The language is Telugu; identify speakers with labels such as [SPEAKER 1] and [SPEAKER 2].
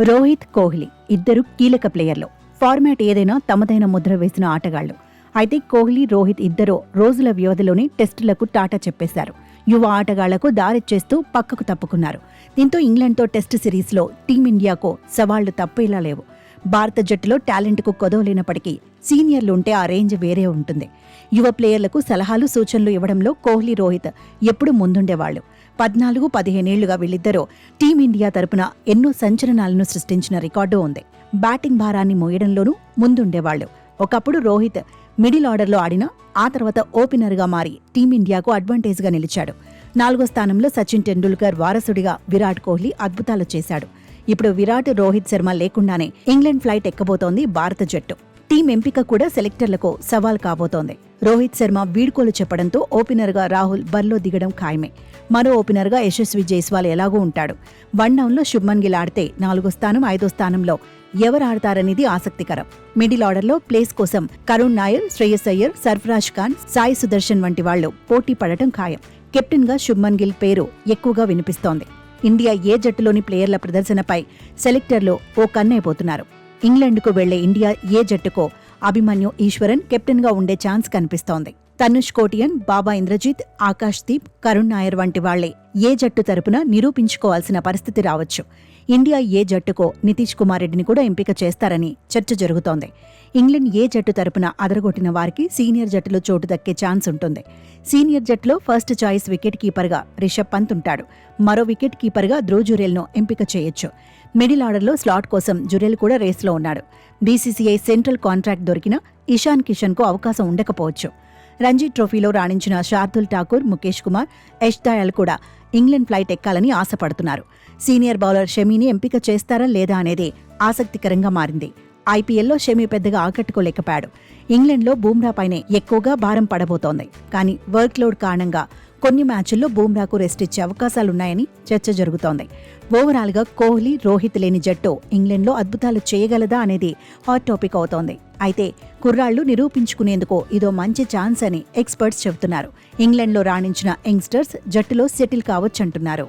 [SPEAKER 1] రోహిత్, కోహ్లీ ఇద్దరు కీలక ప్లేయర్లు. ఫార్మాట్ ఏదైనా తమదైన ముద్ర వేసిన ఆటగాళ్లు. అయితే కోహ్లీ, రోహిత్ ఇద్దరూ రోజుల వ్యవధిలోనే టెస్టులకు టాటా చెప్పేశారు. యువ ఆటగాళ్లకు దారిచ్చేస్తూ పక్కకు తప్పుకున్నారు. దీంతో ఇంగ్లాండ్తో టెస్టు సిరీస్లో టీమిండియాకు సవాళ్లు తప్పేలా లేవు. భారత జట్టులో టాలెంట్కు కొదవలేనప్పటికీ సీనియర్లు ఉంటే ఆ రేంజ్ వేరే ఉంటుంది. యువ ప్లేయర్లకు సలహాలు, సూచనలు ఇవ్వడంలో కోహ్లీ, రోహిత్ ఎప్పుడూ ముందుండేవాళ్లు. 14-15 ఏళ్లుగా వీళ్ళిద్దరూ టీమిండియా తరపున ఎన్నో సంచలనాలను సృష్టించిన రికార్డు ఉంది. బ్యాటింగ్ భారాన్ని మోయడంలోనూ ముందుండేవాళ్లు. ఒకప్పుడు రోహిత్ మిడిల్ ఆర్డర్లో ఆడినా ఆ తర్వాత ఓపెనర్గా మారి టీమిండియాకు అడ్వాంటేజ్గా నిలిచాడు. 4వ స్థానంలో సచిన్ టెండూల్కర్ వారసుడిగా విరాట్ కోహ్లీ అద్భుతాలు చేశాడు. ఇప్పుడు విరాట్, రోహిత్ శర్మ లేకుండానే ఇంగ్లాండ్ ఫ్లైట్ ఎక్కబోతోంది భారత జట్టు. టీం ఎంపిక కూడా సెలెక్టర్లకు సవాల్ కాబోతోంది. రోహిత్ శర్మ వీడ్కోలు చెప్పడంతో ఓపెనర్గా రాహుల్ బరిలో దిగడం ఖాయమే. మరో ఓపెనర్గా యశస్వి జైస్వాల్ ఎలాగూ ఉంటాడు. వన్డౌన్లో శుభ్మన్ గిల్ ఆడితే 4వ స్థానం, 5వ స్థానంలో ఎవరు ఆడతారనేది ఆసక్తికరం. మిడిల్ ఆర్డర్లో ప్లేస్ కోసం కరుణ్ నాయర్, శ్రేయస్ అయ్యర్, సర్ఫరాజ్ ఖాన్, సాయి సుదర్శన్ వంటి వాళ్లు పోటీ పడటం ఖాయం. కెప్టెన్గా శుభ్మన్ గిల్ పేరు ఎక్కువగా వినిపిస్తోంది. ఇండియా ఏ జట్టులోని ప్లేయర్ల ప్రదర్శనపై సెలెక్టర్లు ఓ కన్నైపోతున్నారు. ఇంగ్లాండ్కు వెళ్లే ఇండియా ఏ జట్టుకో అభిమన్యు ఈశ్వరన్ కెప్టెన్గా ఉండే ఛాన్స్ కనిపిస్తోంది. తనుష్ కోటియన్, బాబా ఇంద్రజిత్, ఆకాష్ దీప్, కరుణ్ నాయర్ వంటి వాళ్లే ఏ జట్టు తరపున నిరూపించుకోవాల్సిన పరిస్థితి రావచ్చు. ఇండియా ఏ జట్టుకో నితీష్ కుమార్ రెడ్డిని కూడా ఎంపిక చేస్తారని చర్చ జరుగుతోంది. ఇంగ్లాండ్ ఏ జట్టు తరపున అదరగొట్టిన వారికి సీనియర్ జట్టులో చోటు దక్కే ఛాన్స్ ఉంటుంది. సీనియర్ జట్టులో ఫస్ట్ చాయిస్ వికెట్ కీపర్గా రిషబ్ పంత్ ఉంటాడు. మరో వికెట్ కీపర్గా ధ్రువ్ జురేల్ను ఎంపిక చేయొచ్చు. మిడిల్ ఆర్డర్లో స్లాట్ కోసం జురేల్ కూడా రేస్లో ఉన్నాడు. బీసీసీఐ సెంట్రల్ కాంట్రాక్ట్ దొరికినా ఇషాన్ కిషన్కు అవకాశం ఉండకపోవచ్చు. రంజీ ట్రోఫీలో రాణించిన శార్దుల్ ఠాకూర్, ముఖేష్ కుమార్, యష్ దయాల్ కూడా ఇంగ్లాండ్ ఫ్లైట్ ఎక్కాలని ఆశపడుతున్నారు. సీనియర్ బౌలర్ షమీని ఎంపిక చేస్తారా లేదా అనేది ఆసక్తికరంగా మారింది. ఐపీఎల్లో షమీ పెద్దగా ఆకట్టుకోలేకపోయాడు. ఇంగ్లాండ్లో బూమ్రాపైనే ఎక్కువగా భారం పడబోతోంది. కానీ వర్క్లోడ్ కారణంగా కొన్ని మ్యాచ్ల్లో బూమ్రాకు రెస్ట్ ఇచ్చే అవకాశాలున్నాయని చర్చ జరుగుతోంది. ఓవరాల్గా కోహ్లీ, రోహిత్ లేని జట్టు ఇంగ్లాండ్లో అద్భుతాలు చేయగలదా అనేది హాట్ టాపిక్ అవుతోంది. అయితే కుర్రాళ్లు నిరూపించుకునేందుకు ఇదో మంచి ఛాన్స్ అని ఎక్స్పర్ట్స్ చెబుతున్నారు. ఇంగ్లాండ్లో రాణించిన యంగ్స్టర్స్ జట్టులో సెటిల్ కావచ్చంటున్నారు.